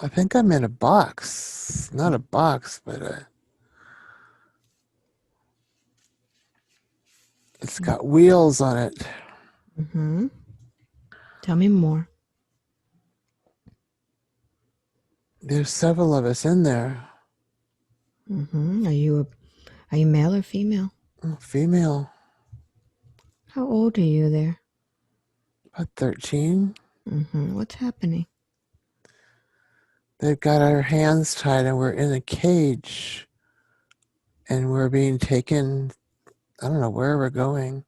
I think I'm in a box. Not a box, but it's got wheels on it. Mm-hmm. Tell me more. There's several of us in there. Mm-hmm. Are you male or female? Female, How old are you there? about 13. Mm-hmm. What's happening? They've got our hands tied and we're in a cage and we're being taken, I don't know where we're going.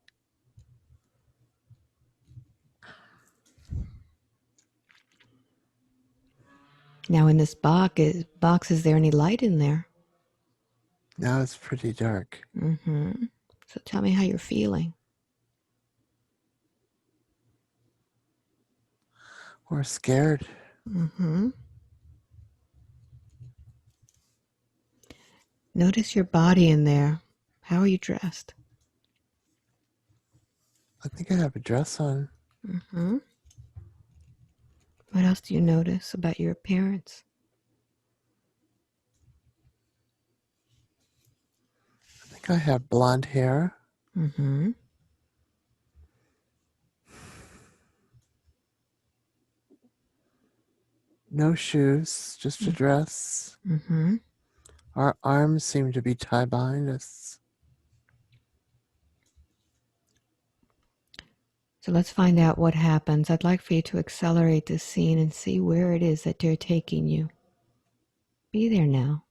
Now in this box, is there any light in there? Now it's pretty dark. Mm-hmm. So tell me how you're feeling. We're scared. Mm-hmm. Notice your body in there. How are you dressed? I think I have a dress on. Mm-hmm. What else do you notice about your appearance? I think I have blonde hair. Mm-hmm. No shoes, just a dress. Mm-hmm. Our arms seem to be tied behind us. So let's find out what happens. I'd like for you to accelerate this scene and see where it is that they're taking you. Be there now.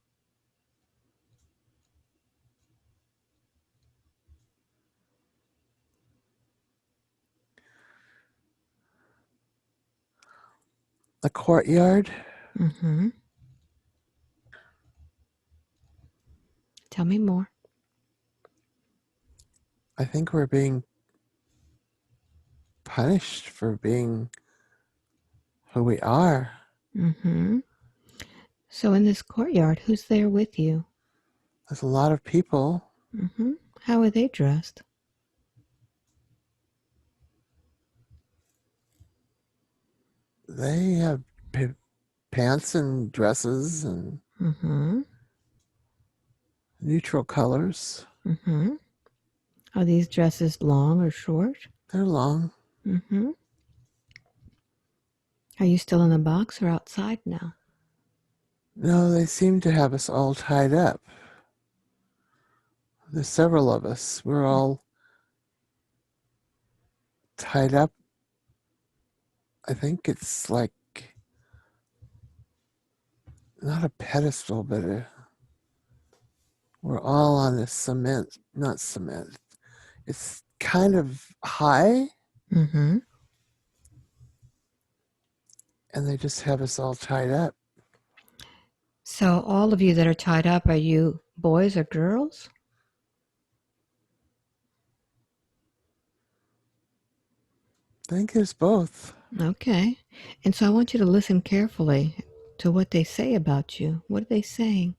The courtyard. Mm-hmm. Tell me more. I think we're being punished for being who we are. Mm-hmm. So in this courtyard, who's there with you? There's a lot of people. Mm-hmm. How are they dressed? They have pants and dresses and Mm-hmm. neutral colors. Mm-hmm. Are these dresses long or short? They're long. Mm-hmm. Are you still in the box or outside now? No, they seem to have us all tied up. There's several of us. We're all tied up. I think it's like not a pedestal, but we're all on this cement, not cement. It's kind of high, Mm-hmm. and they just have us all tied up. So all of you that are tied up, are you boys or girls? I think it's both. Okay. And so I want you to listen carefully to what they say about you. What are they saying?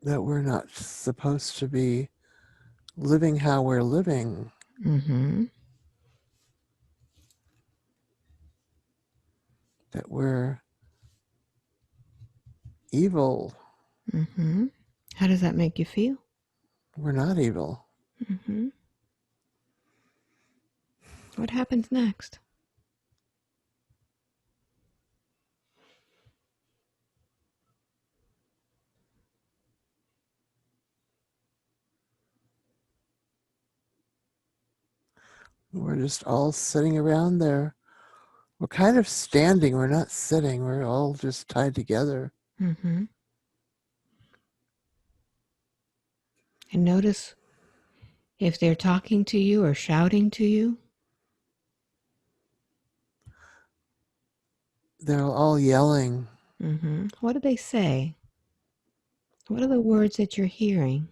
That we're not supposed to be living how we're living. Mm-hmm. That we're evil. Mm-hmm. How does that make you feel? We're not evil. Mm-hmm. What happens next? We're just all sitting around there. We're kind of standing. We're not sitting. We're all just tied together. Mm-hmm. And notice if they're talking to you or shouting to you. They're all yelling. Mm-hmm. What do they say? What are the words that you're hearing?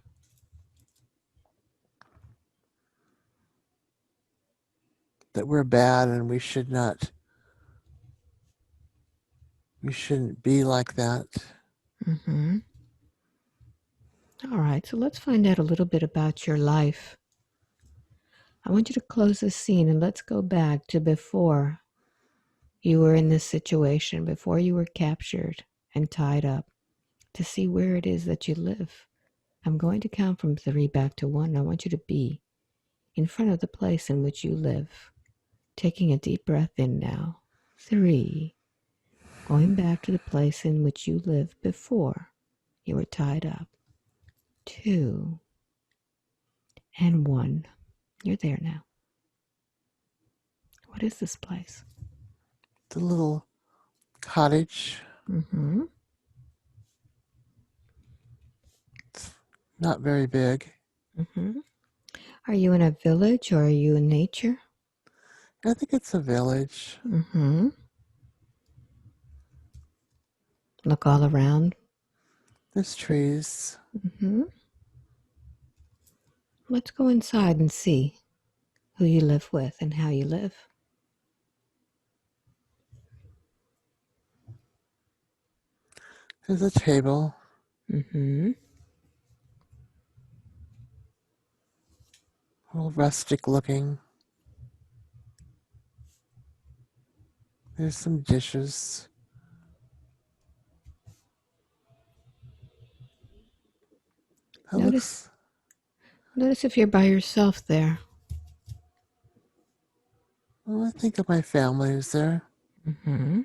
That we're bad and we shouldn't be like that. Mm-hmm. All right, so let's find out a little bit about your life. I want you to close the scene and let's go back to before you were in this situation, before you were captured and tied up, to see where it is that you live. I'm going to count from 3 back to 1. I want you to be in front of the place in which you live. Taking a deep breath in now. 3. Going back to the place in which you lived before you were tied up. 2. And 1. You're there now. What is this place? The little cottage. Mm-hmm. Not very big. Mm-hmm. Are you in a village or are you in nature? I think it's a village. Mm-hmm. Look all around. There's trees. Mm-hmm. Let's go inside and see who you live with and how you live. There's a table. Mm-hmm. A little rustic looking. There's some dishes. That Notice, looks. notice if you're by yourself there. Well, I think of my family is there. Mm-hmm.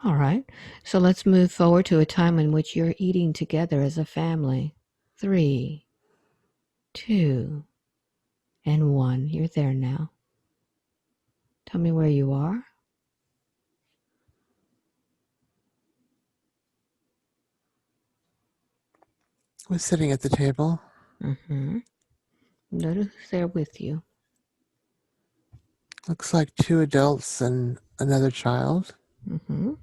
All right. So let's move forward to a time in which you're eating together as a family. 3, 2, and 1. You're there now. Tell me where you are. We're sitting at the table. Mm-hmm. Notice who's there with you. Looks like 2 adults and another child. Mm-hmm.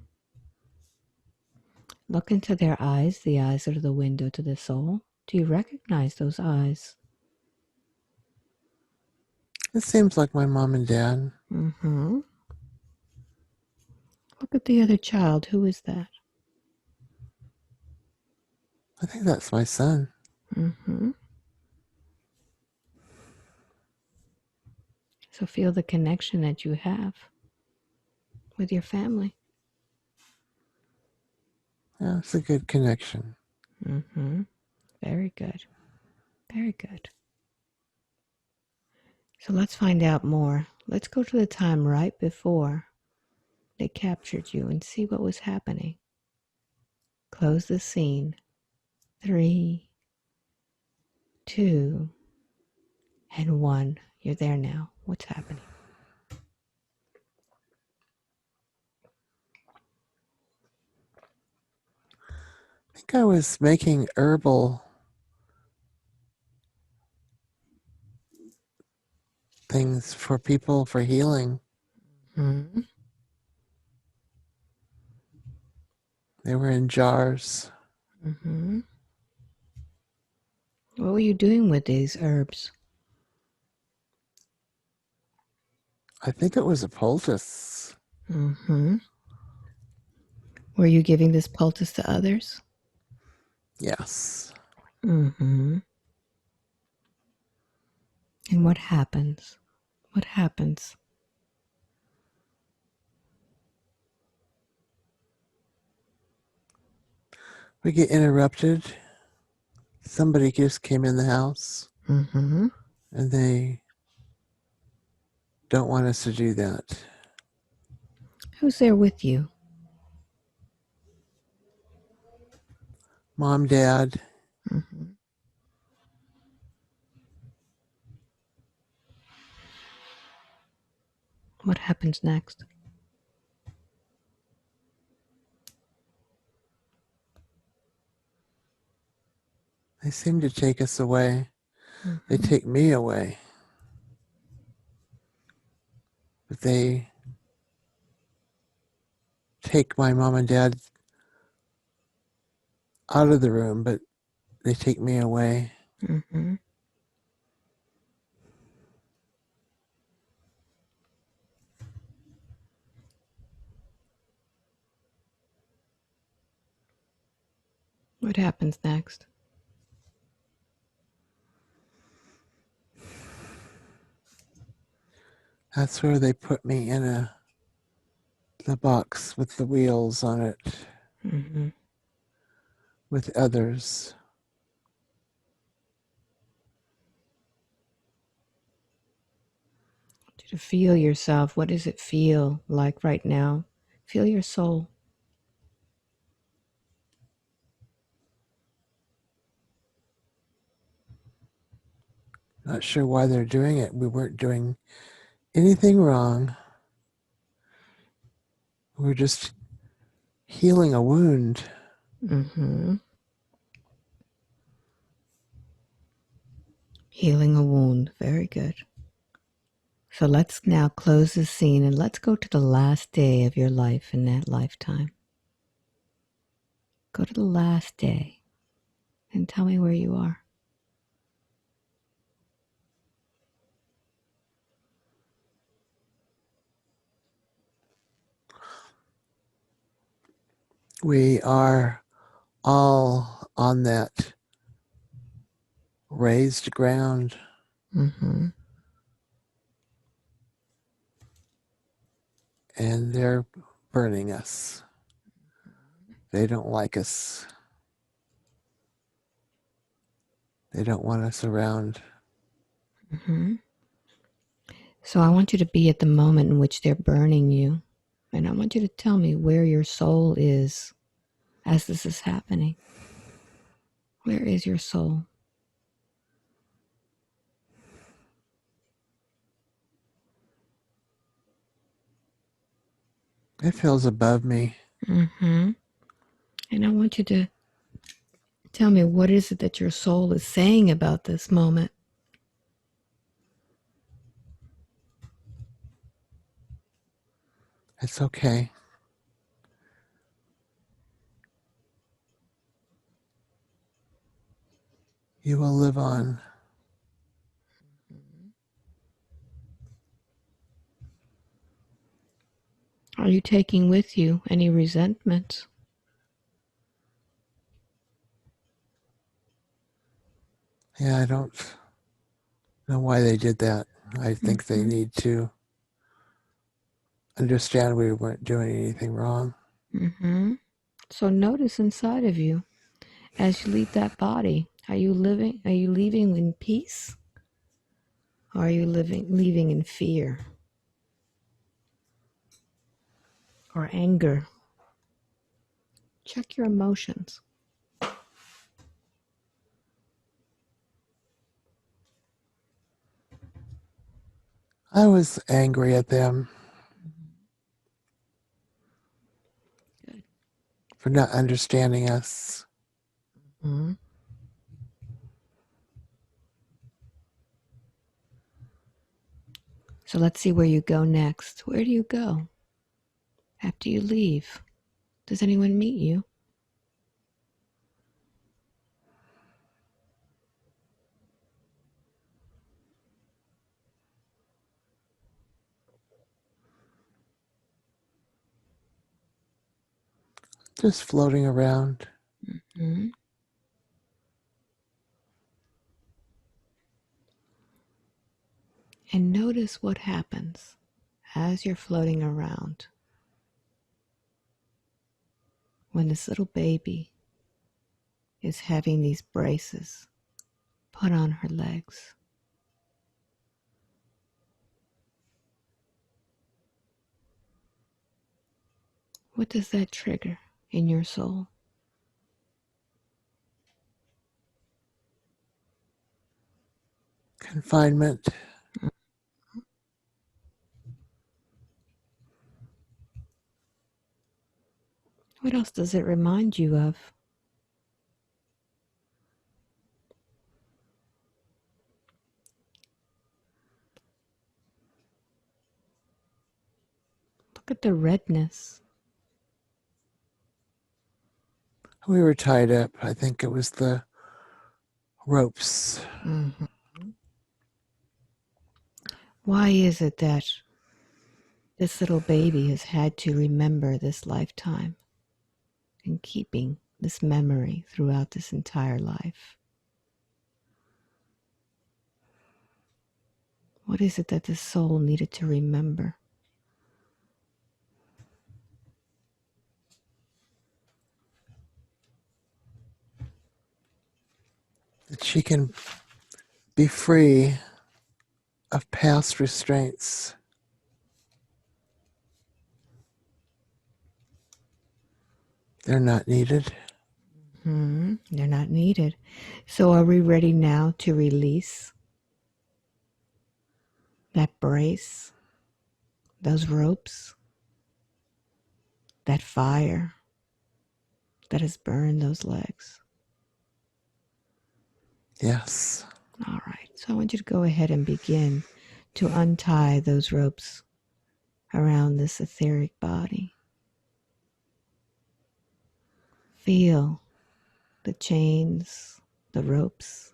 Look into their eyes. The eyes are the window to the soul. Do you recognize those eyes? It seems like my mom and dad. Mm-hmm. Look at the other child. Who is that? I think that's my son. Mm-hmm. So feel the connection that you have with your family. Yeah, it's a good connection. Mm-hmm. Very good. Very good. So let's find out more. Let's go to the time right before they captured you and see what was happening. Close the scene. 3, 2, and 1. You're there now. What's happening? I think I was making herbal things for people for healing. Mm-hmm. They were in jars. Mm-hmm. What were you doing with these herbs? I think it was a poultice. Mm-hmm. Were you giving this poultice to others? Yes. Mm-hmm. And what happens? What happens? We get interrupted. Somebody just came in the house Mm-hmm. and they don't want us to do that. Who's there with you? Mom, dad, Mm-hmm. What happens next? they seem to take us away. They Mm-hmm. take me away. But they take my mom and dad out of the room, but they take me away. Mm-hmm. What happens next? That's where they put me in the box with the wheels on it Mm-hmm. with others. To feel yourself. What does it feel like right now? Feel your soul. Not sure why they're doing it. We weren't doing anything wrong. We were just healing a wound. Mm-hmm. Healing a wound. Very good. So let's now close the scene and let's go to the last day of your life in that lifetime. Go to the last day and tell me where you are. We are all on that raised ground, Mm-hmm. and they're burning us. They don't like us. They don't want us around. Mm-hmm. So I want you to be at the moment in which they're burning you. And I want you to tell me where your soul is as this is happening. Where is your soul? It feels above me. Mm-hmm. And I want you to tell me what is it that your soul is saying about this moment. It's okay. You will live on. Are you taking with you any resentments? Yeah, I don't know why they did that. I think they Mm-hmm. need to understand we weren't doing anything wrong. Mm-hmm. So notice inside of you as you leave that body. Are you leaving in peace? Or are you leaving in fear or anger? Check your emotions. I was angry at them Good. for not understanding us. Mm-hmm. So let's see where you go next. Where do you go after you leave? Does anyone meet you? Just floating around. Mm-hmm. And notice what happens as you're floating around when this little baby is having these braces put on her legs. What does that trigger in your soul? Confinement. What else does it remind you of? Look at the redness. We were tied up. I think it was the ropes. Mm-hmm. Why is it that this little baby has had to remember this lifetime and keeping this memory throughout this entire life? What is it that the soul needed to remember? That she can be free of past restraints. They're not needed. They're not needed. So are we ready now to release that brace, those ropes, that fire that has burned those legs? Yes. All right. So I want you to go ahead and begin to untie those ropes around this etheric body. Feel the chains, the ropes,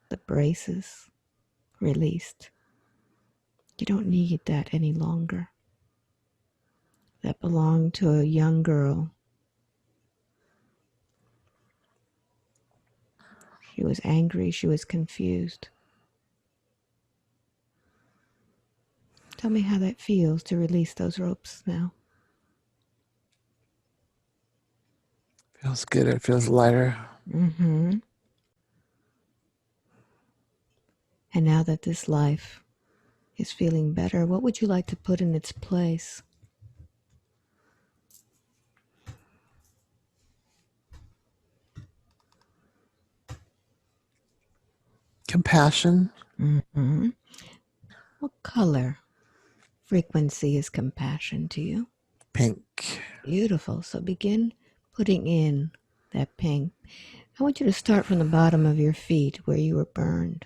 the braces released. You don't need that any longer. That belonged to a young girl. She was angry. She was confused. Tell me how that feels to release those ropes now. Feels good. It feels lighter. And now that this life is feeling better, what would you like to put in its place? Compassion. What color frequency is compassion to you? Pink. Beautiful. So begin putting in that pink. I want you to start from the bottom of your feet where you were burned.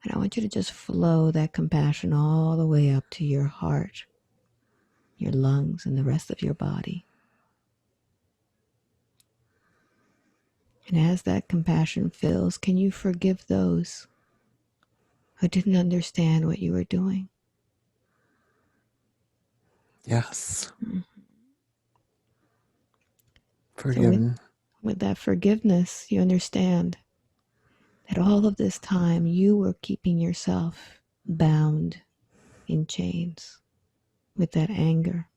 And I want you to just flow that compassion all the way up to your heart, your lungs, and the rest of your body. And as that compassion fills, can you forgive those who didn't understand what you were doing? Yes. So Forgiven. with that forgiveness, you understand that all of this time you were keeping yourself bound in chains with that anger.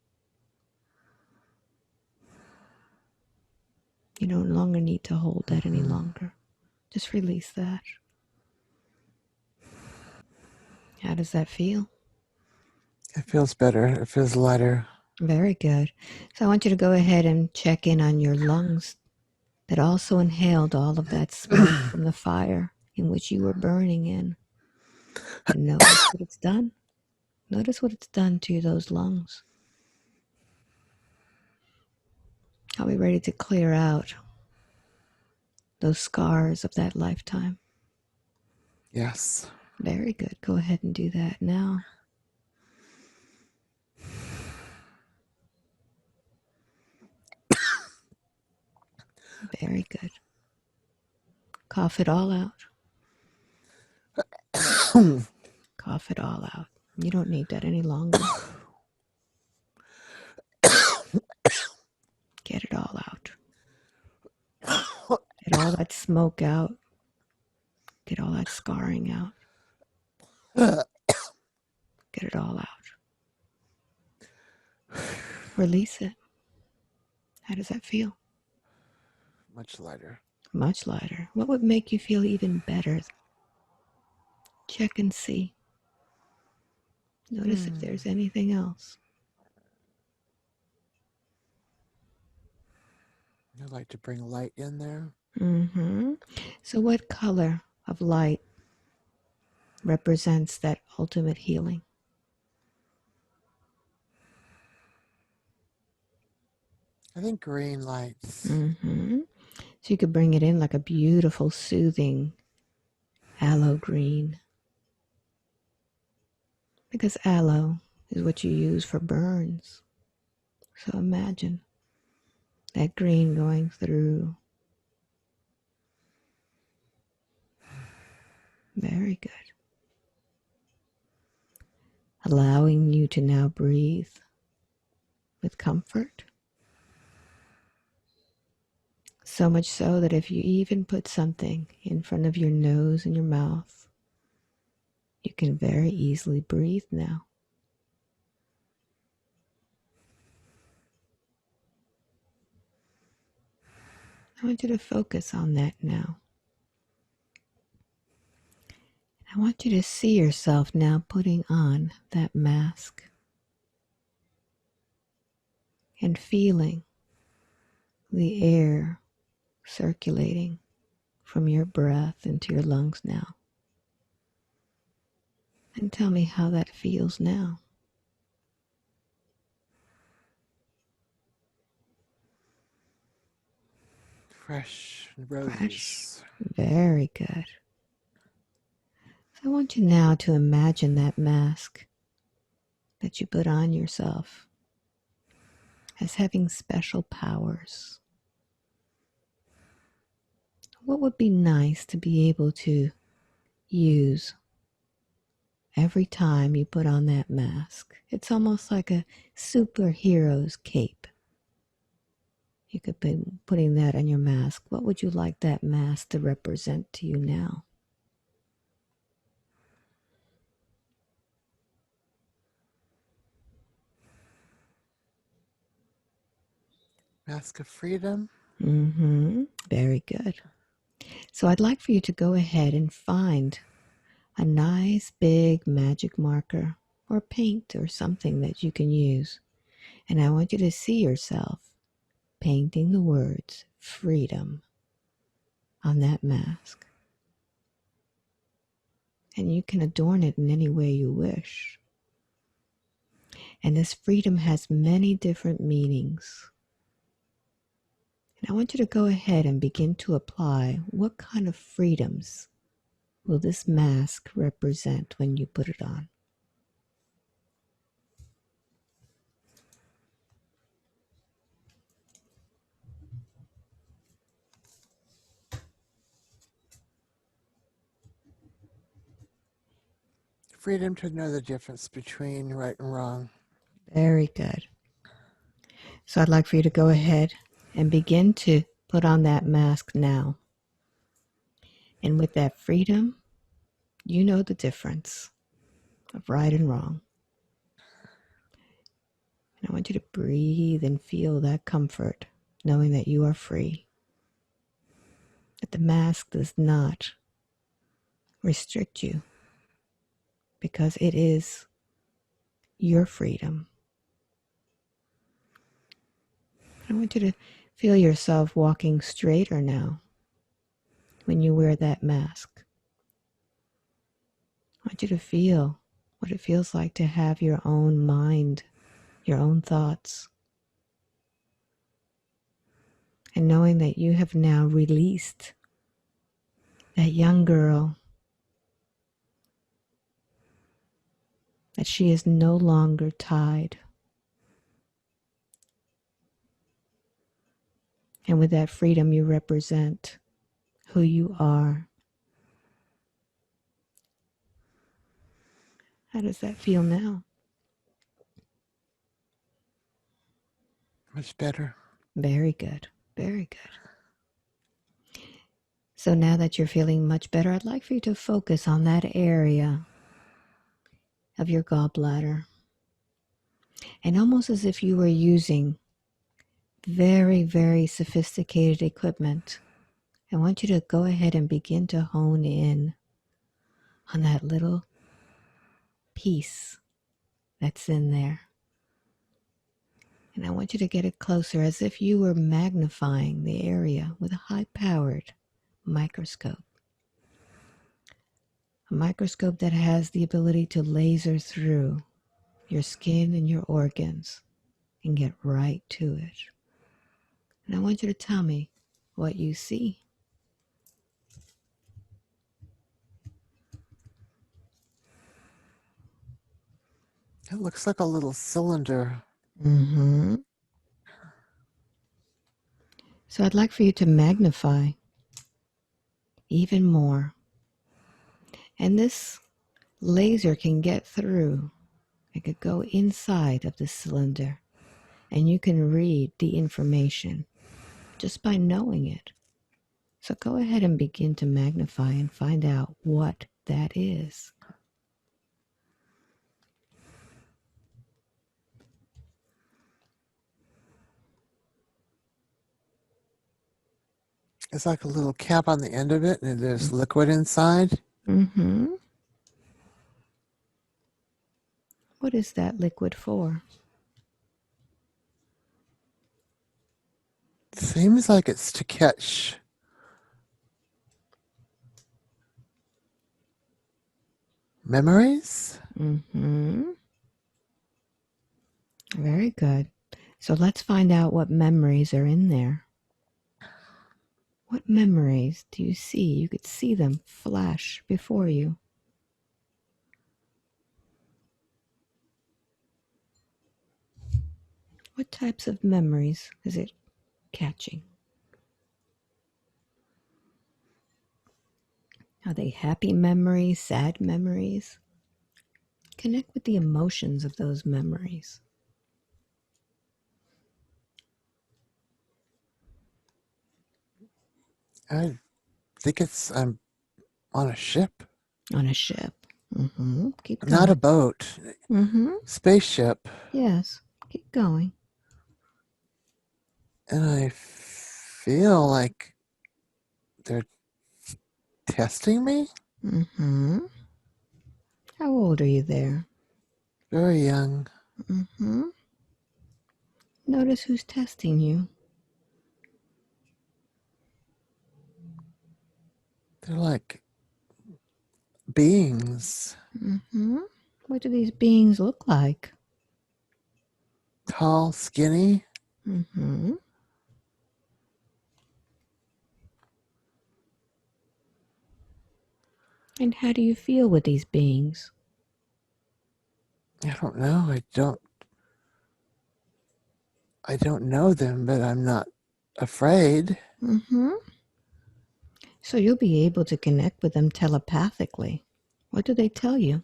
You no longer need to hold that any longer. Just release that. How does that feel? It feels better. It feels lighter. Very good. So I want you to go ahead and check in on your lungs that also inhaled all of that smoke from the fire in which you were burning in. And notice what it's done. Notice what it's done to those lungs. Are we ready to clear out those scars of that lifetime? Yes. Very good. Go ahead and do that now. Very good. Cough it all out. Cough it all out. You don't need that any longer. Get it all out. Get all that smoke out. Get all that scarring out. Get it all out. Release it. How does that feel? Much lighter. Much lighter. What would make you feel even better? Check and see. Notice if there's anything else. I'd like to bring light in there. So what color of light represents that ultimate healing? I think green lights. So you could bring it in like a beautiful, soothing aloe green. Because aloe is what you use for burns. So imagine that green going through. Very good. Allowing you to now breathe with comfort. So much so that if you even put something in front of your nose and your mouth, You can very easily breathe now. I want you to focus on that now. I want you to see yourself now putting on that mask and feeling the air circulating from your breath into your lungs now. And tell me how that feels now. Fresh and Fresh. roses. Very good. So I want you now to imagine that mask that you put on yourself as having special powers. What would be nice to be able to use every time you put on that mask? It's almost like a superhero's cape. You could be putting that on your mask. What would you like that mask to represent to you now? Mask of freedom. Very good. So I'd like for you to go ahead and find a nice big magic marker or paint or something that you can use. And I want you to see yourself painting the words freedom on that mask. And you can adorn it in any way you wish. And this freedom has many different meanings. And I want you to go ahead and begin to apply what kind of freedoms will this mask represent when you put it on. Freedom to know the difference between right and wrong. Very good. So I'd like for you to go ahead and begin to put on that mask now. And with that freedom, you know the difference of right and wrong. And I want you to breathe and feel that comfort, knowing that you are free. That the mask does not restrict you because it is your freedom. I want you to feel yourself walking straighter now when you wear that mask. I want you to feel what it feels like to have your own mind, your own thoughts. And knowing that you have now released that young girl, that she is no longer tied. And with that freedom, you represent who you are. How does that feel now? Much better. Very good. Very good. So now that you're feeling much better, I'd like for you to focus on that area of your gallbladder. And almost as if you were using very, very sophisticated equipment, I want you to go ahead and begin to hone in on that little piece that's in there. And I want you to get it closer as if you were magnifying the area with a high-powered microscope. A microscope that has the ability to laser through your skin and your organs and get right to it. And I want you to tell me what you see. It looks like a little cylinder. So I'd like for you to magnify even more. And this laser can get through. It could go inside of the cylinder. And you can read the information just by knowing it. So go ahead and begin to magnify and find out what that is. It's like a little cap on the end of it, and there's liquid inside. Mm-hmm. What is that liquid for? Seems like it's to catch memories. Mm-hmm. Very good. So let's find out what memories are in there. What memories do you see? You could see them flash before you. What types of memories is it catching? Are they happy memories, sad memories? Connect with the emotions of those memories. I think I'm on a ship, On a ship. Mm-hmm. Keep not a going. boat, Mm-hmm. spaceship, Yes. Keep going. and I feel like they're testing me. Mm-hmm. How old are you there? Very young. Mm-hmm. Notice who's testing you. They're like beings, Mm-hmm. What do these beings look like? tall, skinny. Mm-hmm. And how do you feel with these beings? I don't know. I don't know them, but I'm not afraid. Mm-hmm. So you'll be able to connect with them telepathically. What do they tell you?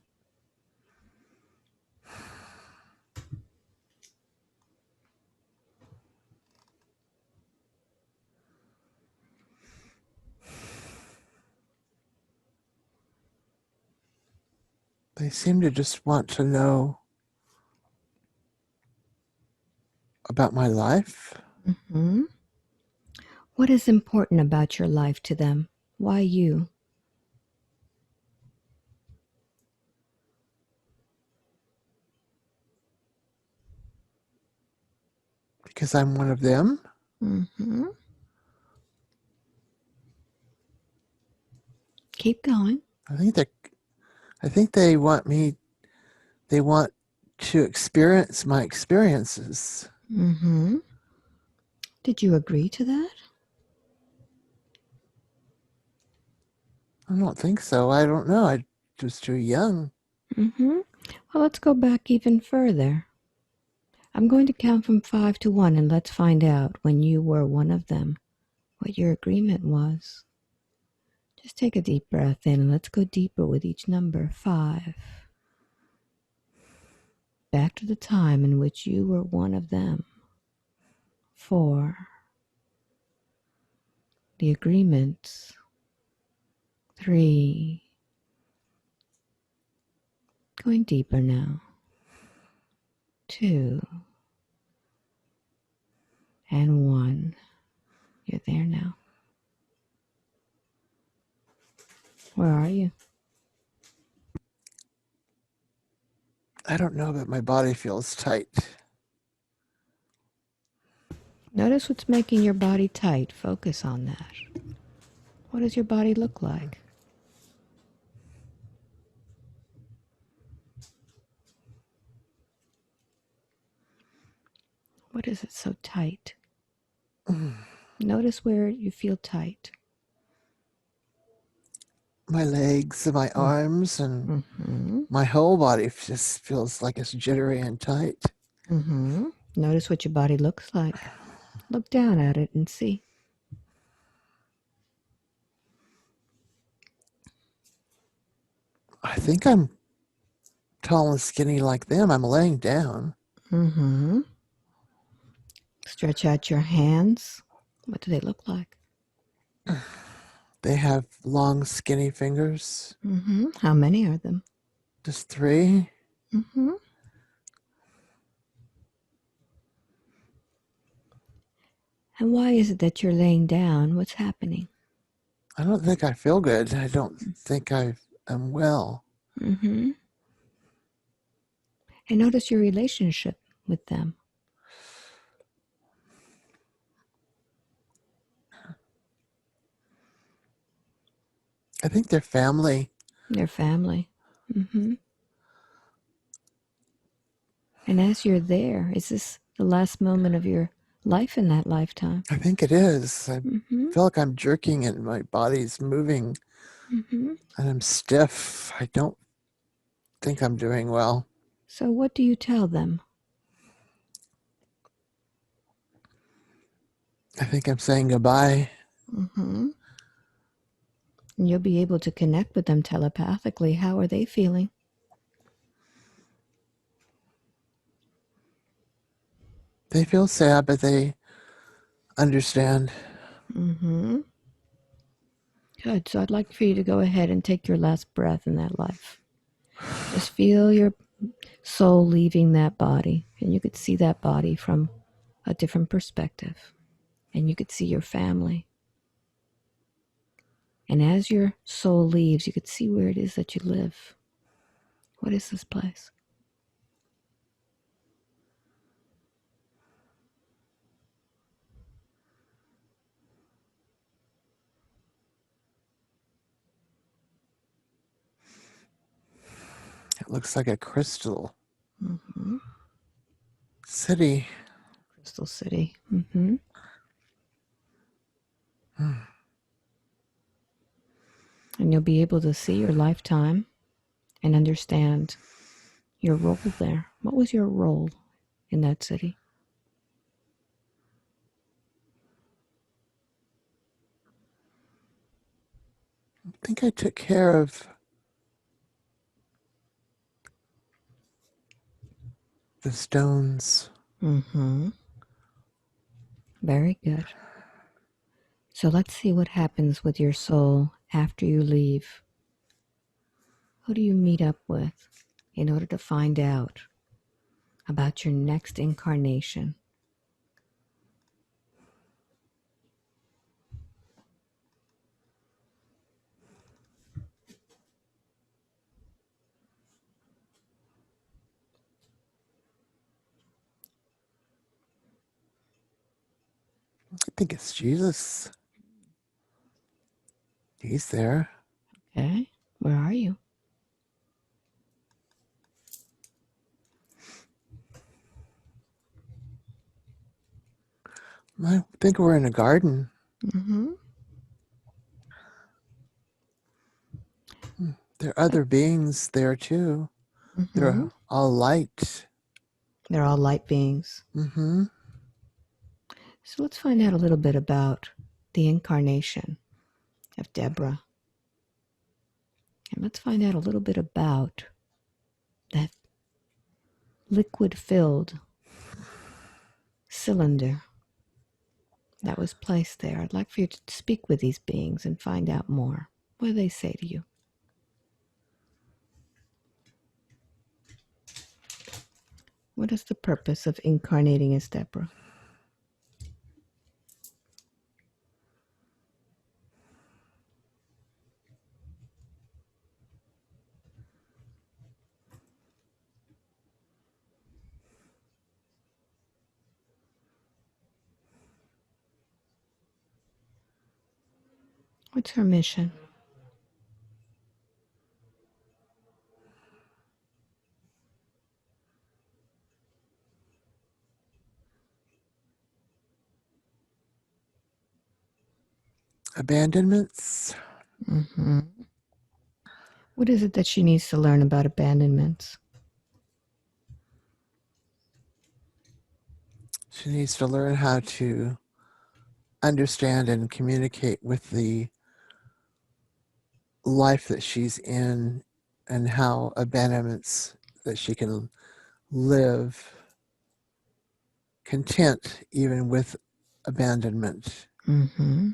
They seem to just want to know about my life Mm-hmm. What is important about your life to them? Why you? because I'm one of them. Mm-hmm. Keep going. I think they I think they want me they want to experience my experiences. Mm-hmm. Did you agree to that? I don't think so. I don't know. I was too young. Mm-hmm. Well, let's go back even further. I'm going to count from 5 to 1 and let's find out when you were one of them, what your agreement was. Just take a deep breath in and let's go deeper with each number. 5. Back to the time in which you were one of them. 4. The agreements. 3. Going deeper now. 2. And 1. You're there now. Where are you? I don't know, but my body feels tight. Notice what's making your body tight. Focus on that. What does your body look like? What is it so tight? Notice where you feel tight. My legs and my arms and Mm-hmm. my whole body just feels like it's jittery and tight. Mm-hmm. Notice what your body looks like. Look down at it and see. I think I'm tall and skinny like them. I'm laying down. Mm-hmm. Stretch out your hands. What do they look like? They have long, skinny fingers. Mm-hmm. How many are them? Just 3. Mm-hmm. And why is it that you're laying down? What's happening? I don't think I feel good. I don't think I am well. Mm-hmm. And notice your relationship with them. I think they're family. Their family. Mm-hmm. And as you're there, is this the last moment of your life in that lifetime? I think it is. I Mm-hmm. feel like I'm jerking and my body's moving Mm-hmm. and I'm stiff. I don't think I'm doing well. So what do you tell them? I think I'm saying goodbye. Mm-hmm. And you'll be able to connect with them telepathically. How are they feeling? They feel sad, but they understand. Mm-hmm. Good. So I'd like for you to go ahead and take your last breath in that life. Just feel your soul leaving that body. And you could see that body from a different perspective. And you could see your family. And as your soul leaves, you could see where it is that you live. What is this place? It looks like a crystal Mm-hmm. city. Crystal City. Mm-hmm. And you'll be able to see your lifetime and understand your role there. What was your role in that city? I think I took care of the stones. Mm-hmm. Very good. So let's see what happens with your soul after you leave. Who do you meet up with in order to find out about your next incarnation? I think it's Jesus. He's there. Okay, where are you? I think we're in a garden. Mm-hmm. There are other beings there too. Mm-hmm. They're all light. They're all light beings. Mm-hmm. So let's find out a little bit about the incarnation of Deborah. And let's find out a little bit about that liquid filled cylinder that was placed there. I'd like for you to speak with these beings and find out more. What do they say to you? What is the purpose of incarnating as Deborah? What's her mission? Abandonments. Mm-hmm. What is it that she needs to learn about abandonments? She needs to learn how to understand and communicate with the life that she's in and how abandonments that she can live content even with abandonment. Mm-hmm.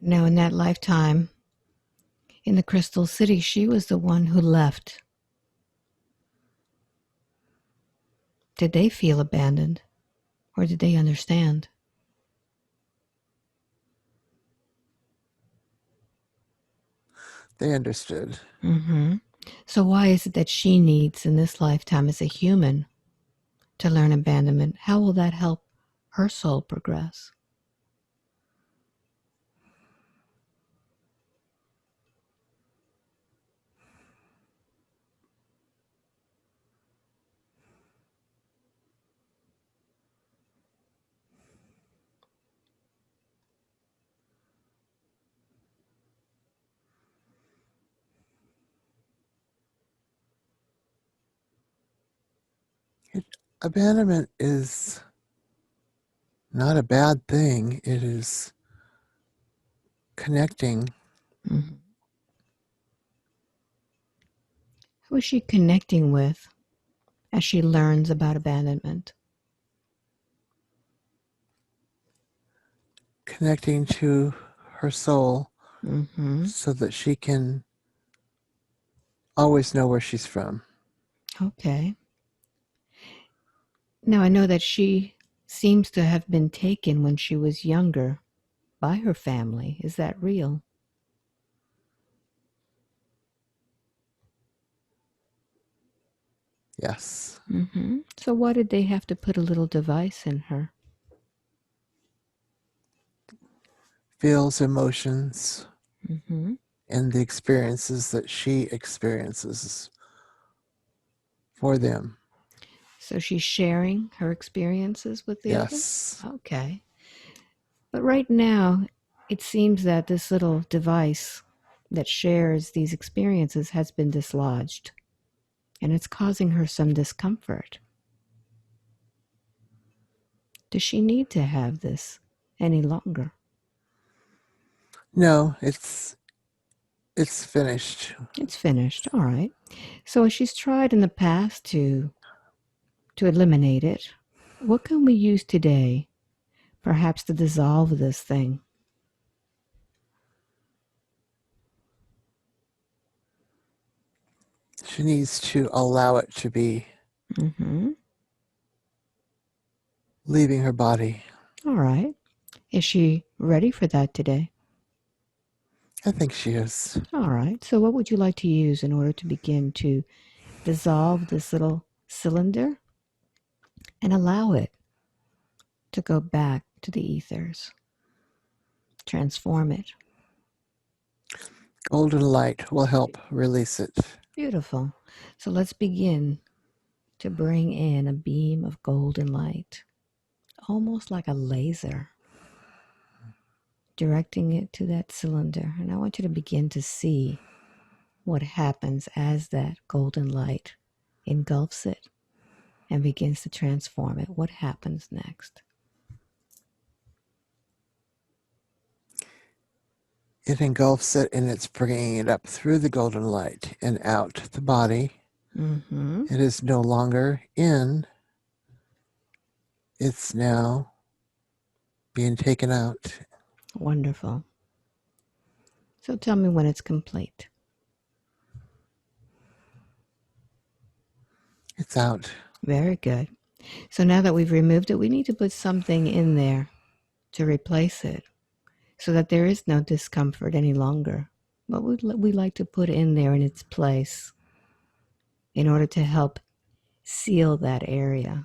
Now, in that lifetime in the Crystal City, she was the one who left. Did they feel abandoned? Or did they understand? They understood. Mm-hmm. So why is it that she needs in this lifetime as a human to learn abandonment? How will that help her soul progress? It, abandonment is not a bad thing. It is connecting. Mm-hmm. Who is she connecting with as she learns about abandonment? Connecting to her soul Mm-hmm. so that she can always know where she's from. Okay. Now I know that she seems to have been taken when she was younger by her family. Is that real? Yes. Mm-hmm. So why did they have to put a little device in her? Feels emotions Mm-hmm. and the experiences that she experiences for them. So she's sharing her experiences with the others? Yes. Okay. But right now, it seems that this little device that shares these experiences has been dislodged, and it's causing her some discomfort. Does she need to have this any longer? No, it's finished. It's finished. All right. So she's tried in the past to eliminate it. What can we use today, perhaps to dissolve this thing? She needs to allow it to be Mm-hmm. leaving her body. All right. Is she ready for that today? I think she is. All right. So, what would you like to use in order to begin to dissolve this little cylinder and allow it to go back to the ethers? Transform it. Golden light will help release it. Beautiful. So, let's begin to bring in a beam of golden light, almost like a laser, directing it to that cylinder. And I want you to begin to see what happens as that golden light engulfs it and begins to transform it. What happens next? It engulfs it and it's bringing it up through the golden light and out the body. Mm-hmm. It is no longer in, it's now being taken out. Wonderful. So tell me when it's complete. It's out. Very good. So now that we've removed it, we need to put something in there to replace it so that there is no discomfort any longer. What would we like to put in there in its place in order to help seal that area?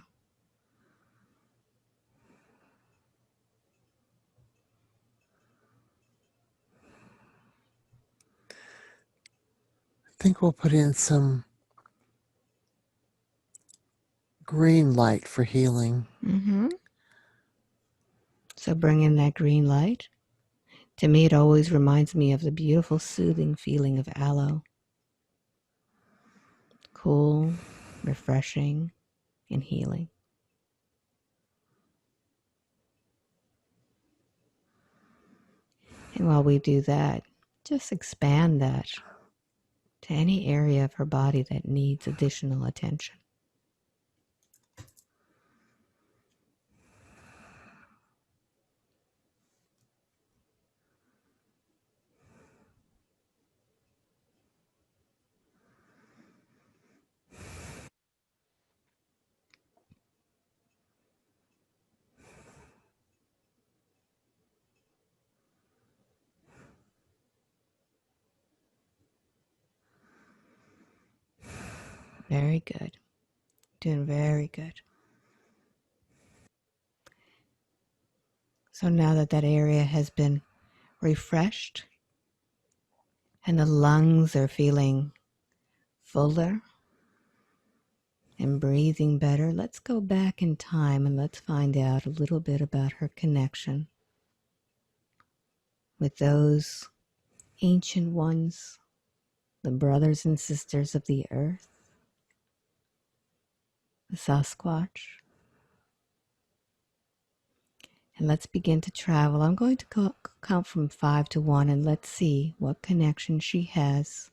I think we'll put in some green light for healing. Mm-hmm. So bring in that green light. To me, it always reminds me of the beautiful, soothing feeling of aloe. Cool, refreshing, and healing. And while we do that, just expand that to any area of her body that needs additional attention. Very good. Doing very good. So now that that area has been refreshed and the lungs are feeling fuller and breathing better, let's go back in time and let's find out a little bit about her connection with those ancient ones, the brothers and sisters of the earth, the Sasquatch. And let's begin to travel. I'm going to count from 5 to 1 and let's see what connection she has.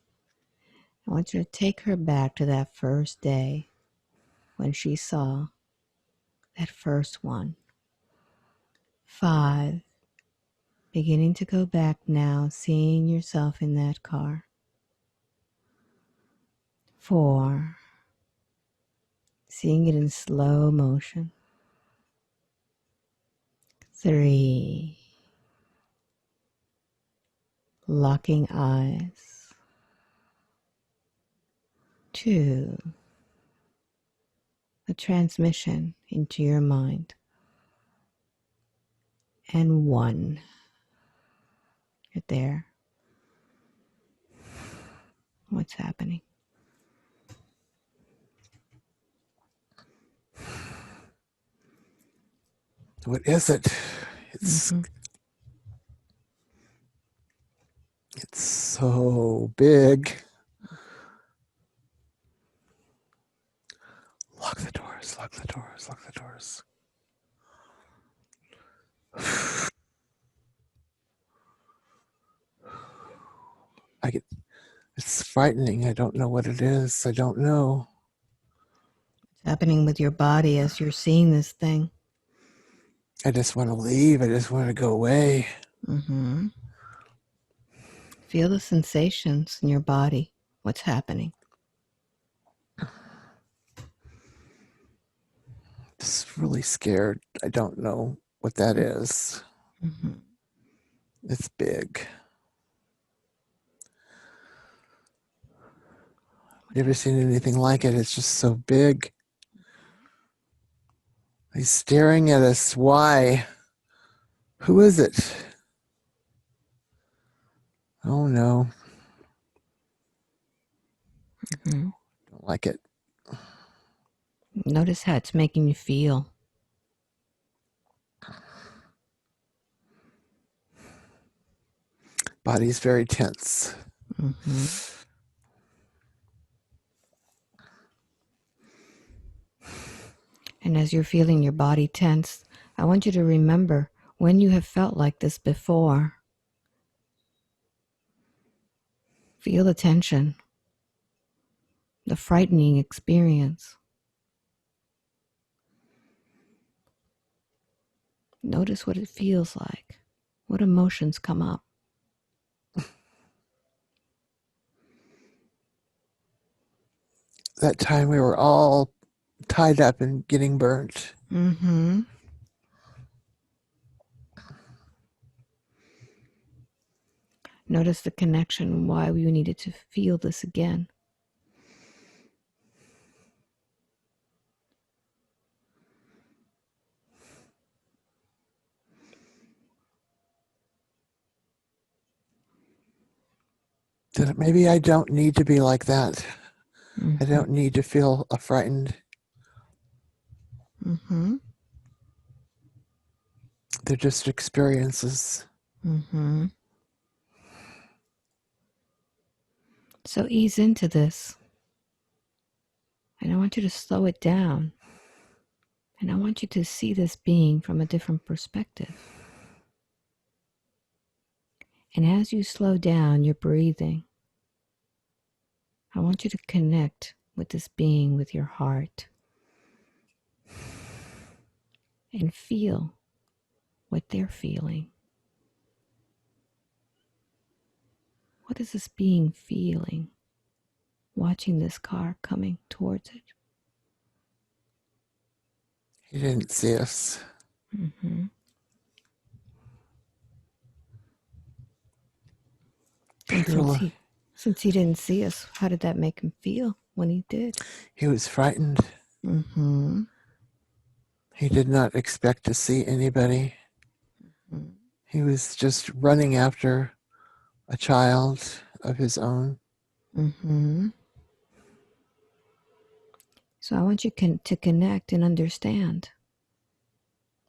I want you to take her back to that first day when she saw that first one. 5, beginning to go back now, seeing yourself in that car. 4, seeing it in slow motion. 3, locking eyes. 2, the transmission into your mind. And 1, you're there. What's happening? What is it? It's so big. Lock the doors, lock the doors, lock the doors. It's frightening. I don't know what it is. I don't know. What's happening with your body as you're seeing this thing? I just want to leave. I just want to go away. Feel the sensations in your body. What's happening? Just really scared. I don't know what that is. It's big. Never seen anything like it. It's just so big. He's staring at us. Why? Who is it? Oh no. Don't like it. Notice how it's making you feel. Body's very tense. And as you're feeling your body tense, I want you to remember when you have felt like this before. Feel the tension, the frightening experience. Notice what it feels like. What emotions come up? That time we were all tied up and getting burnt. Notice the connection, why you needed to feel this again. That maybe I don't need to be like that. I don't need to feel frightened. They're just experiences. So ease into this. And I want you to slow it down. And I want you to see this being from a different perspective. And as you slow down your breathing, I want you to connect with this being with your heart and feel what they're feeling. What is this being feeling watching this car coming towards it? He didn't see us. And since he didn't see us, how did that make him feel? when he did? He was frightened. Mm-hmm. He did not expect to see anybody. He was just running after a child of his own. Mm-hmm. So I want you to connect and understand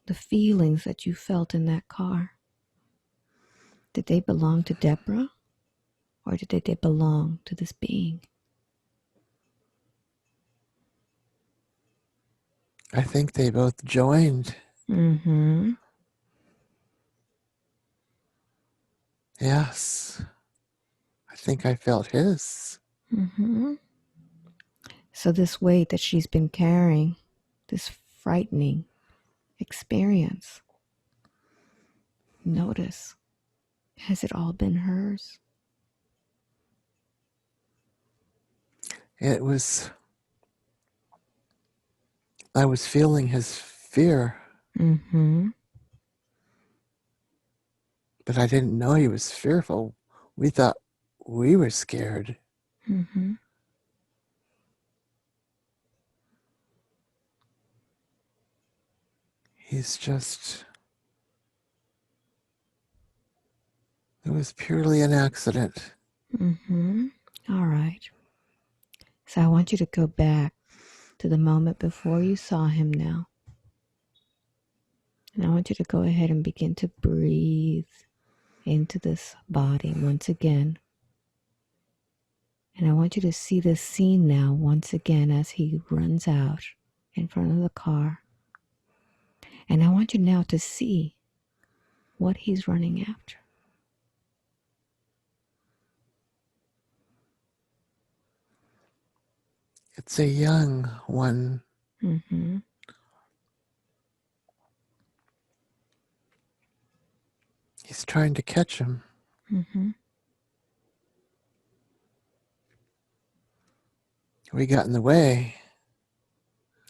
the feelings that you felt in that car. Did they belong to Deborah, or did they belong to this being? I think they both joined. Mm-hmm. Yes. I think I felt his. Mm-hmm. So this weight that she's been carrying, this frightening experience, notice, has it all been hers? It was, I was feeling his fear, Mm-hmm. but I didn't know he was fearful. We thought we were scared. Mm-hmm. He's just, it was purely an accident. Mm-hmm. All right. So I want you to go back to the moment before you saw him now. And I want you to go ahead and begin to breathe into this body once again. And I want you to see this scene now once again as he runs out in front of the car. And I want you now to see what he's running after. It's a young one. Mm-hmm. He's trying to catch him. Mm-hmm. We got in the way.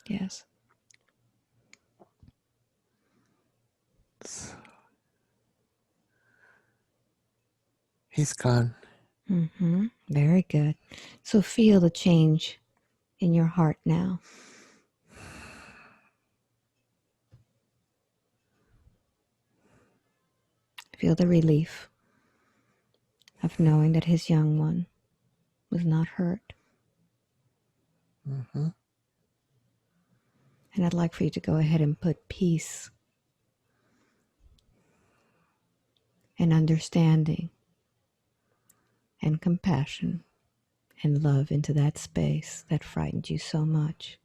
Yes. He's gone. Mm-hmm. Very good. So feel the change in your heart now. Feel the relief of knowing that his young one was not hurt. Mm-hmm. And I'd like for you to go ahead and put peace and understanding and compassion and love into that space that frightened you so much.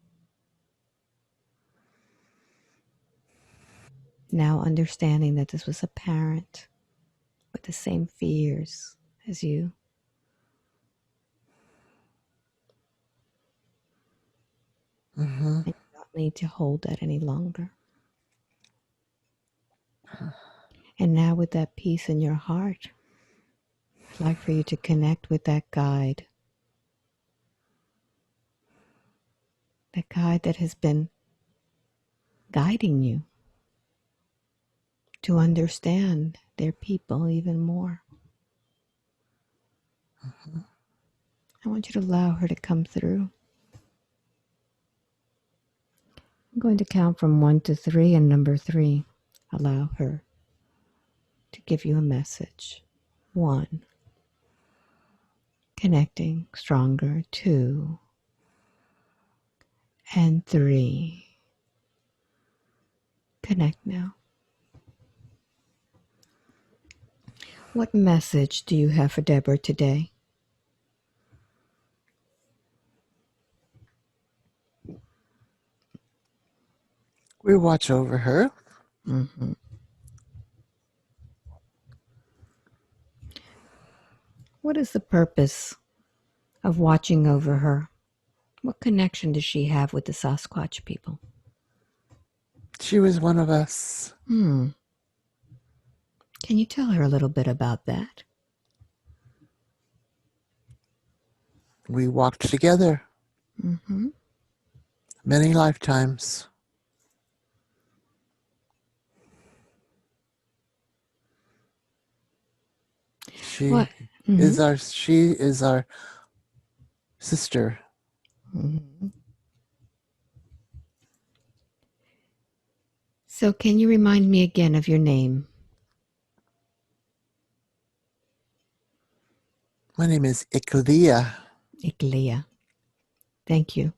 Now understanding that this was a parent with the same fears as you. Mm-hmm. And you don't need to hold that any longer. And now with that peace in your heart, I'd like for you to connect with that guide that has been guiding you to understand their people even more. I want you to allow her to come through. I'm going to count from 1 to 3, and number 3, allow her to give you a message. 1, connecting stronger. 2, and 3. Connect now. What message do you have for Deborah today? We watch over her. Mm-hmm. What is the purpose of watching over her? What connection does she have with the Sasquatch people? She was one of us. Can you tell her a little bit about that? We walked together Mm-hmm. many lifetimes. What? Mm-hmm. She is our sister. Mm-hmm. So, can you remind me again of your name? My name is Iklia. Iglia. Thank you.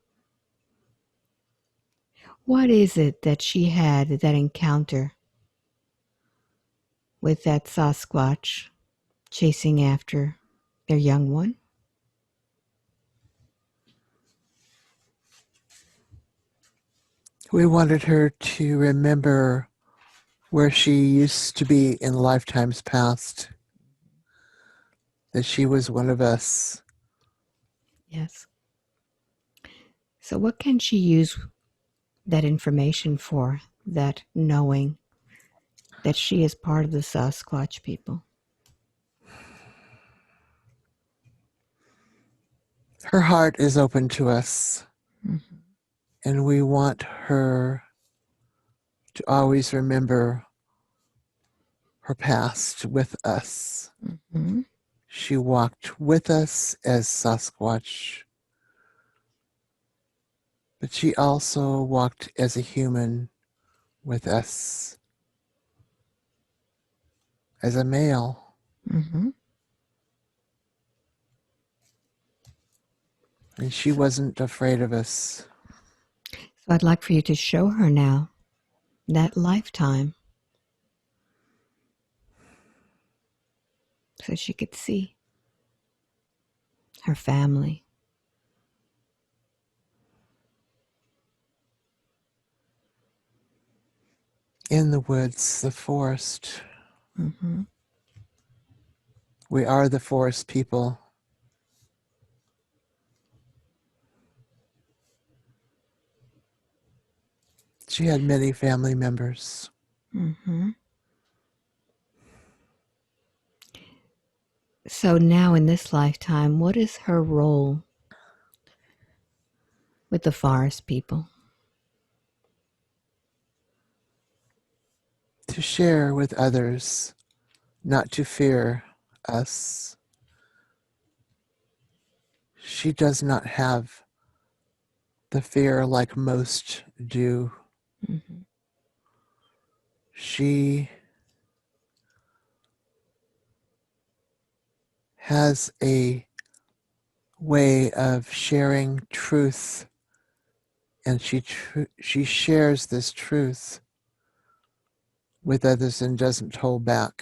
What is it that she had that encounter with that Sasquatch chasing after their young one? We wanted her to remember where she used to be in lifetimes past, that she was one of us. Yes. So, what can she use that information for? That knowing that she is part of the Sasquatch people? Her heart is open to us, Mm-hmm. and we want her to always remember her past with us. Mm-hmm. She walked with us as Sasquatch, but she also walked as a human with us, as a male, Mm-hmm. and she wasn't afraid of us. So, I'd like for you to show her now that lifetime so she could see her family. In the woods, the forest. Mm-hmm. We are the forest people. She had many family members. Mm-hmm. So now in this lifetime, what is her role with the forest people? To share with others, not to fear us. She does not have the fear like most do. Mm-hmm. She has a way of sharing truth, and she shares this truth with others and doesn't hold back.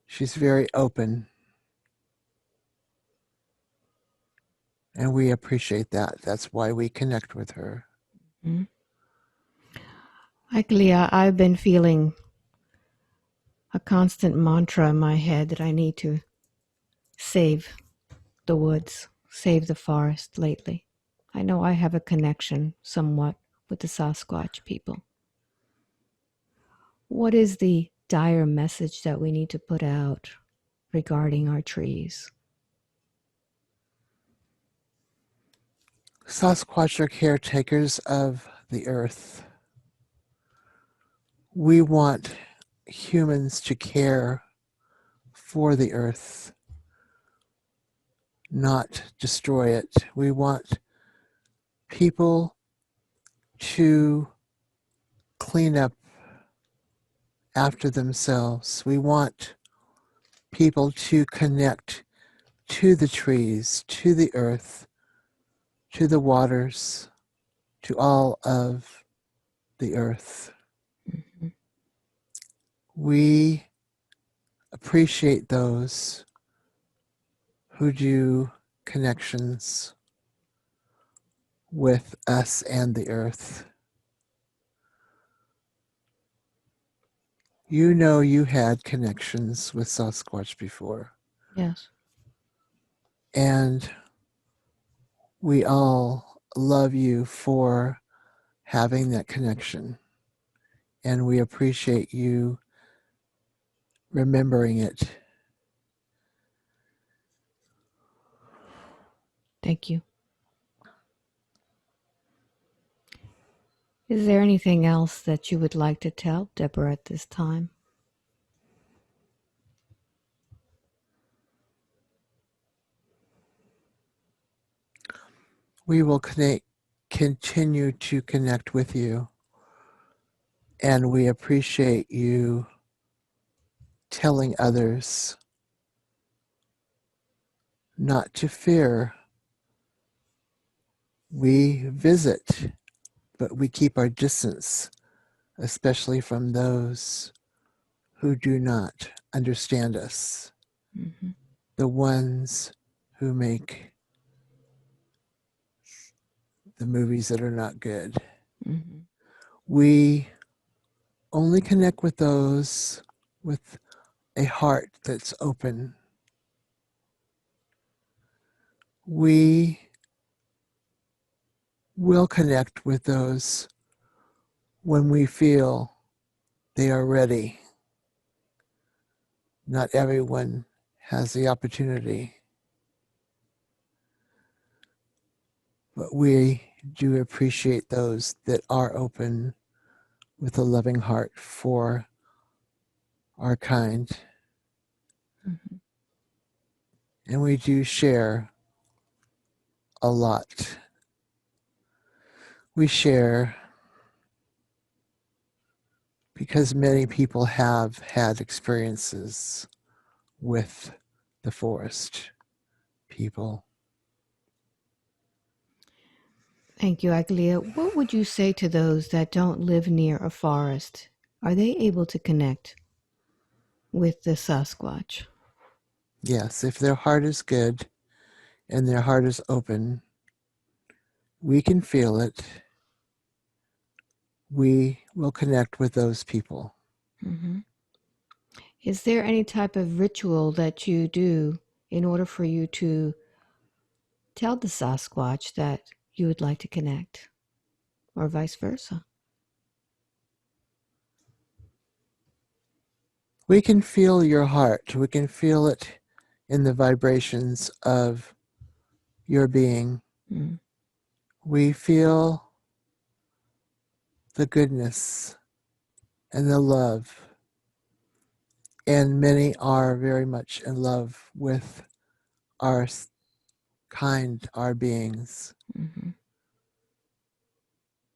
She's very open, and we appreciate that. That's why we connect with her. Mm-hmm. Like Leah, I've been feeling a constant mantra in my head that I need to save the woods, save the forest lately. I know I have a connection somewhat with the Sasquatch people. What is the dire message that we need to put out regarding our trees? Sasquatch are caretakers of the earth. We want humans to care for the earth, not destroy it. We want people to clean up after themselves. We want people to connect to the trees, to the earth, to the waters, to all of the earth. Mm-hmm. We appreciate those who do connections with us and the earth. You know you had connections with Sasquatch before. Yes. And we all love you for having that connection. And we appreciate you remembering it. Thank you. Is there anything else that you would like to tell Deborah at this time? We will continue to connect with you, and we appreciate you telling others not to fear. We visit, but we keep our distance, especially from those who do not understand us, Mm-hmm. the ones who make the movies that are not good. Mm-hmm. We only connect with those with a heart that's open. We will connect with those when we feel they are ready. Not everyone has the opportunity, but we do appreciate those that are open with a loving heart for our kind. Mm-hmm. And we do share a lot. We share because many people have had experiences with the forest people. Thank you, Aglia. What would you say to those that don't live near a forest? Are they able to connect with the Sasquatch? Yes, if their heart is good and their heart is open, we can feel it. We will connect with those people. Mm-hmm. Is there any type of ritual that you do in order for you to tell the Sasquatch that you would like to connect, or vice versa? We can feel your heart. We can feel it in the vibrations of your being. Mm. We feel the goodness and the love. And many are very much in love with our kind, our beings. Mm-hmm.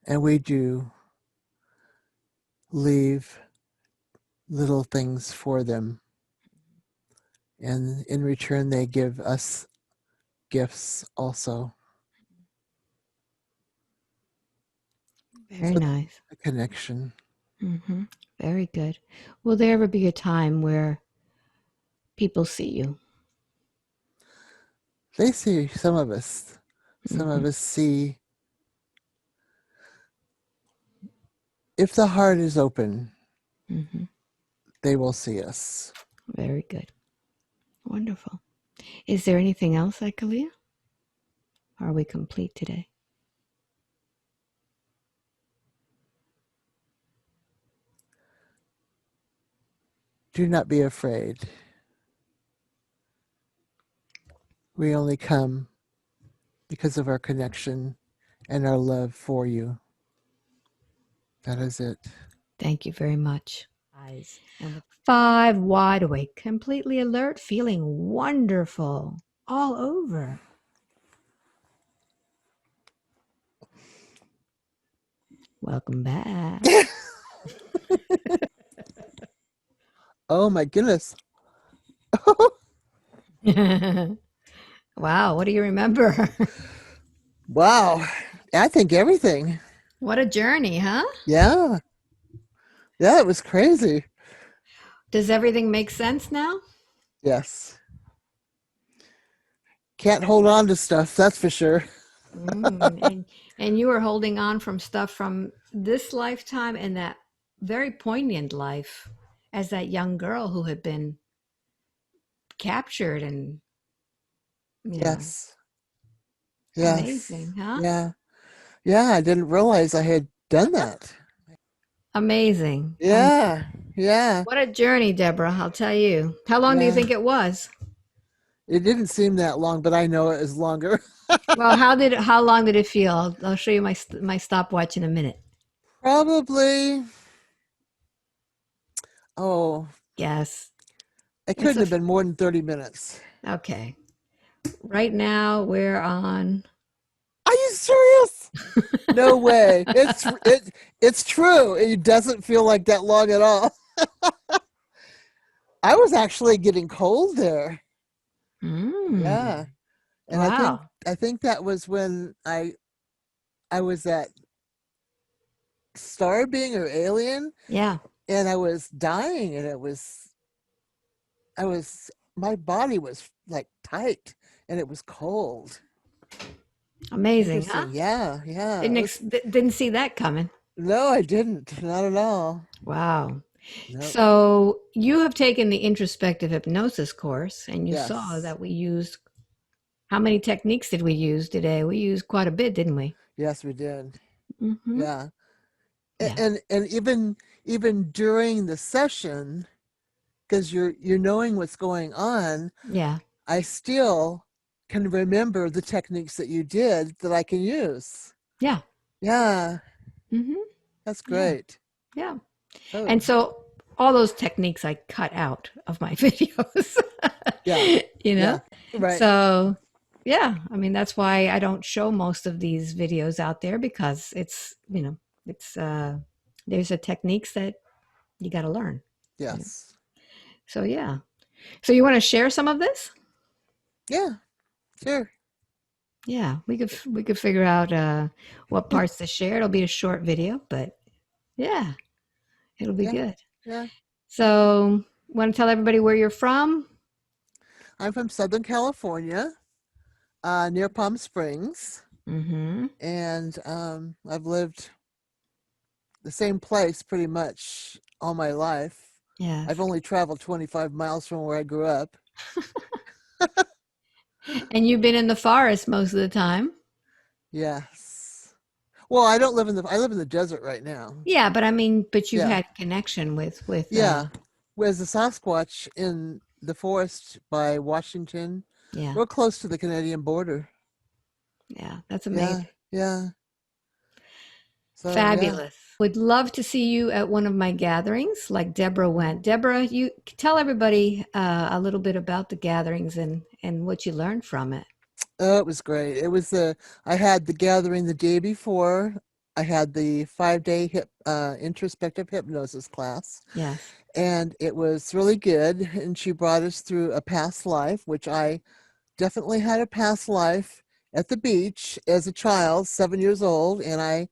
And we do leave little things for them. And in return, they give us gifts also. Very So nice. the connection. Mm-hmm. Very good. Will there ever be a time where people see you? They see some of us. Some Mm-hmm. of us see if the heart is open, Mm-hmm. they will see us. Very good. Wonderful. Is there anything else, Akalia? Are we complete today? Do not be afraid. We only come because of our connection and our love for you. That is it. Thank you very much. Eyes and with 5 wide awake, completely alert, feeling wonderful all over. Welcome back. Oh my goodness. Wow, what do you remember? Wow. I think everything. What a journey, huh? Yeah. Yeah, it was crazy. Does everything make sense now? Yes. Can't hold on to stuff, that's for sure. And you were holding on from stuff from this lifetime and that very poignant life as that young girl who had been captured and, you know, Yes. Yes. amazing, huh? Yeah. Yeah, I didn't realize I had done that. Amazing. Yeah. Yeah. What a journey, Deborah, I'll tell you. How long do you Yeah. think it was? It didn't seem that long, but I know it is longer. Well, how long did it feel? I'll show you my stopwatch in a minute. Probably, oh, Yes. it It's couldn't a have been more than 30 minutes. okay. Right now we're on I serious? No way. It's true. It doesn't feel like that long at all. I was actually getting cold there. Yeah. And Wow. I think that was when I was at Star Being or Alien, Yeah. and I was dying, and I was my body was like tight, and it was cold. Amazing, huh? Interesting. Yeah, yeah. It was, Didn't see that coming. no, I didn't. Not at all. Wow. No. So you have taken the introspective hypnosis course and you saw Yes. that we used, how many techniques did we use today? We used quite a bit, didn't we? Yes, we did. Mm-hmm. Yeah. Yeah. And even during the session, because you're knowing what's going on, Yeah. I still can remember the techniques that you did that I can use. Yeah. Yeah, Mm-hmm. that's Yeah. great. Yeah. Oh, And so all those techniques I cut out of my videos, yeah, you know? yeah, right. So, yeah, I mean, that's why I don't show most of these videos out there because it's, there's a techniques that you got to learn. You know? Yes. So, yeah. So, you want to share some of this? Yeah, sure. Yeah, we could figure out what parts to share. It'll be a short video, but yeah, it'll be Yeah, good. yeah. So, want to tell everybody where you're from? I'm from Southern California, near Palm Springs, Mm-hmm. and I've lived the same place pretty much all my life. I've Yes. only traveled 25 miles from where I grew up. And you've been in the forest most of the time. Yes. Well, I don't live in the I live in the desert right now. Yeah, but I mean, but you've Yeah. had connection with Yeah. Whereas the Sasquatch in the forest by Washington, yeah. real close to the Canadian border. Yeah, that's Yeah. amazing. Yeah. So, yeah. Fabulous. Would love to see you at one of my gatherings like Deborah went. Deborah, you tell everybody a little bit about the gatherings and what you learned from it. Oh, it was great. It was I had the gathering the day before. I had the 5-day introspective hypnosis class, Yes. and it was really good. And she brought us through a past life, which I definitely had a past life at the beach as a child, 7 years old, and I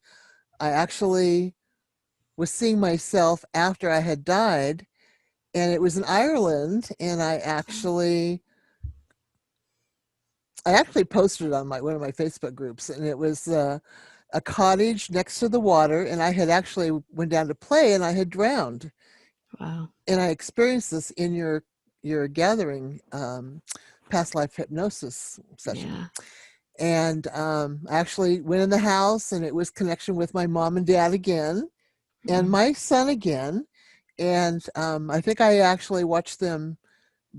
actually was seeing myself after I had died, and it was in Ireland, and I actually posted it on my one of my Facebook groups, and it was a cottage next to the water, and I had actually went down to play, and I had drowned, Wow. and I experienced this in your gathering past life hypnosis session. Yeah. And I actually went in the house, and it was connection with my mom and dad again, and Mm. my son again. And I think I actually watched them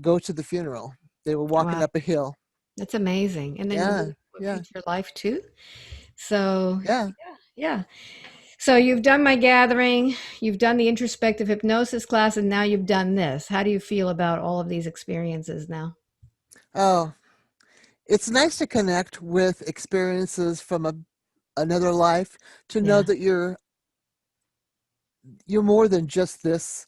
go to the funeral. They were walking Wow. up a hill. That's amazing. And then you Yeah, move to a yeah, future life too. So, yeah. yeah, yeah. So you've done my gathering, you've done the introspective hypnosis class, and now you've done this. How do you feel about all of these experiences now? Oh, it's nice to connect with experiences from another life, to know Yeah. that you're more than just this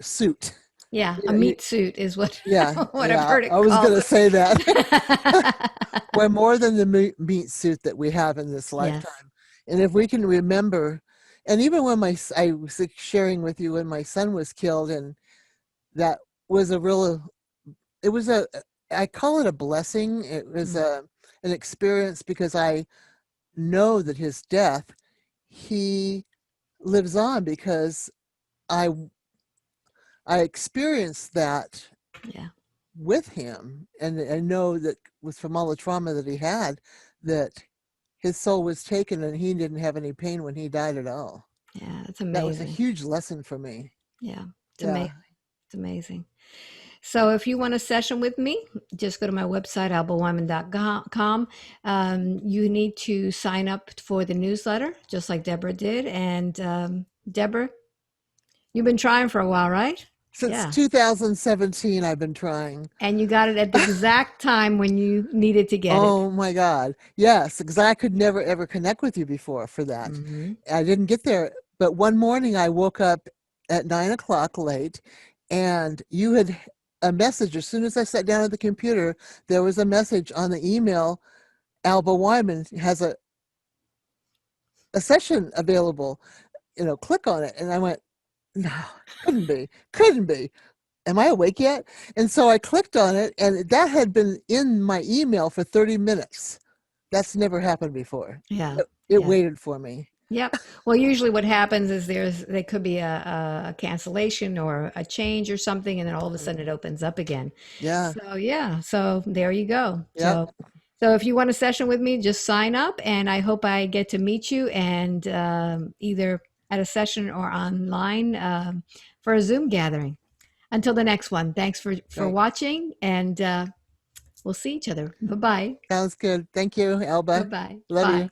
suit. Yeah, a You, meat suit is what yeah, what I've yeah. heard I it was called. gonna say that. We're more than the meat suit that we have in this Yes. lifetime. And if we can remember, and even when I was like sharing with you when my son was killed, and that was it was I call it a blessing. It was Mm. an experience, because I know that his death, he lives on, because I I experienced that Yeah. with him, and I know that was from all the trauma that he had, that his soul was taken, and he didn't have any pain when he died at all. Yeah, it's That was a amazing. huge lesson for me. Yeah, it's Yeah. amazing. It's amazing. So if you want a session with me, just go to my website, albaweinman.com. You need to sign up for the newsletter, just like Deborah did. And Deborah, you've been trying for a while, right? Since Yeah. 2017, I've been trying. And you got it at the exact time when you needed to get it. Oh my God. Yes, because I could never ever connect with you before for that. Hmm. I didn't get there. But one morning I woke up at 9 o'clock late, and you had a message. As soon as I sat down at the computer, there was a message on the email. Alba Weinman has a session available. Click on it. And I went, no, couldn't be. Am I awake yet? And so I clicked on it, and that had been in my email for 30 minutes. That's never happened before. Yeah. It Yeah. waited for me. Yep. Well, usually what happens is there could be a cancellation or a change or something, and then all of a sudden Mm. it opens up again. Yeah. So yeah, so there you go. Yep. So if you want a session with me, just sign up, and I hope I get to meet you and either at a session or online for a Zoom gathering. Until the next one, thanks for Right. watching, and we'll see each other. Bye bye. Sounds good. Thank you, Bye Alba. bye. Love you. Bye.